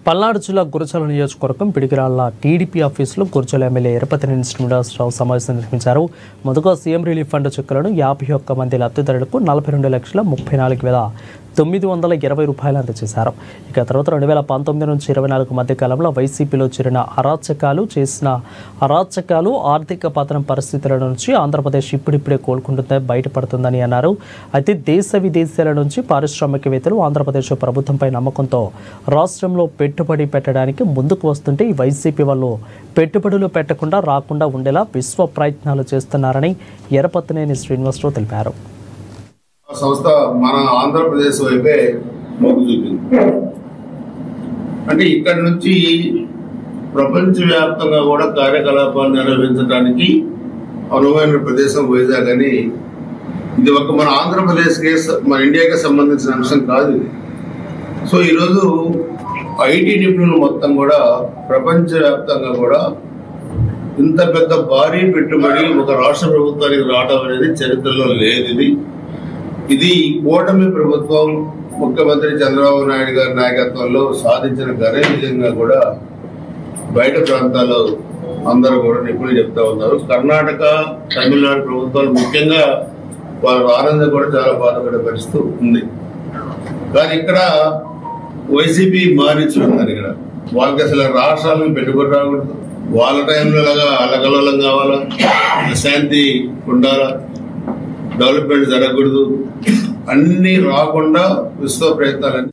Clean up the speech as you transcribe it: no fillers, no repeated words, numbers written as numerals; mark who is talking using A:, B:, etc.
A: పల్నాడు జిల్లా గురజాల నియోజకవర్గం పిడికిరాళ్ల టీడీపీ ఆఫీసులో గురజాల ఎమ్మెల్యే ఎరపతినేని శ్రీనివాసరావు సమావేశం నిర్వహించారు. ముందుగా సీఎం రిలీఫ్ ఫండ్ చెక్కులను 51 మంది లబ్ధిదారులకు 42,34,920 రూపాయలు అందజేశారు. ఇక తర్వాత 2019 నుంచి 24 మధ్య కాలంలో వైసీపీలో చేరిన అరాచకాలు ఆర్థిక పతనం పరిస్థితుల నుంచి ఆంధ్రప్రదేశ్ ఇప్పుడిప్పుడే కోలుకుంటుందని బయటపడుతుందని అన్నారు. అయితే దేశ విదేశాల నుంచి పారిశ్రామికవేత్తలు ఆంధ్రప్రదేశ్ ప్రభుత్వంపై నమ్మకంతో రాష్ట్రంలో పెట్టుబడి పెట్టడానికి ముందుకు వస్తుంటే ఈ వైసీపీ వాళ్ళు పెట్టుబడులు పెట్టకుండా రాకుండా ఉండేలా విశ్వ ప్రయత్నాలు చేస్తున్నారని ఎరపతినేని శ్రీనివాసరావు తెలిపారు.
B: సంస్థ మన ఆంధ్రప్రదేశ్ వైపే మొగ్గు చూపింది. అంటే ఇక్కడ నుంచి ప్రపంచవ్యాప్తంగా కూడా కార్యకలాపాలు నిర్వహించడానికి అనువైన ప్రదేశం వైజాగ్ అని. ఇది ఒక మన ఆంధ్రప్రదేశ్కి మన ఇండియాకి సంబంధించిన అంశం కాదు ఇది. సో ఈరోజు ఐటీ నిపుణులు మొత్తం కూడా ప్రపంచవ్యాప్తంగా కూడా ఇంత పెద్ద భారీ పెట్టుబడి ఒక రాష్ట్ర ప్రభుత్వానికి రావడం అనేది చరిత్రలో లేదు. ఇది కూటమి ప్రభుత్వం ముఖ్యమంత్రి చంద్రబాబు నాయుడు గారి నాయకత్వంలో సాధించిన ఘన విజయంగా కూడా బయట ప్రాంతాల్లో అందరూ కూడా నిపుణులు చెప్తా ఉన్నారు. కర్ణాటక, తమిళనాడు ప్రభుత్వాలు ముఖ్యంగా వాళ్ళ ఆనందం కూడా చాలా బాధపడే పరిస్థితి ఉంది. కానీ ఇక్కడ వైసీపీ మారించున్నారు. ఇక్కడ వాళ్ళకి అసలు రాష్ట్రాలను పెట్టుబడి రాకూడదు, వాళ్ళ టైంలో లాగా అలకలోలం కావాలా, శాంతి ఉండాలా, డెవలప్మెంట్ జరగకూడదు, అన్ని రాకుండా విశ్వ ప్రయత్నాలన్నీ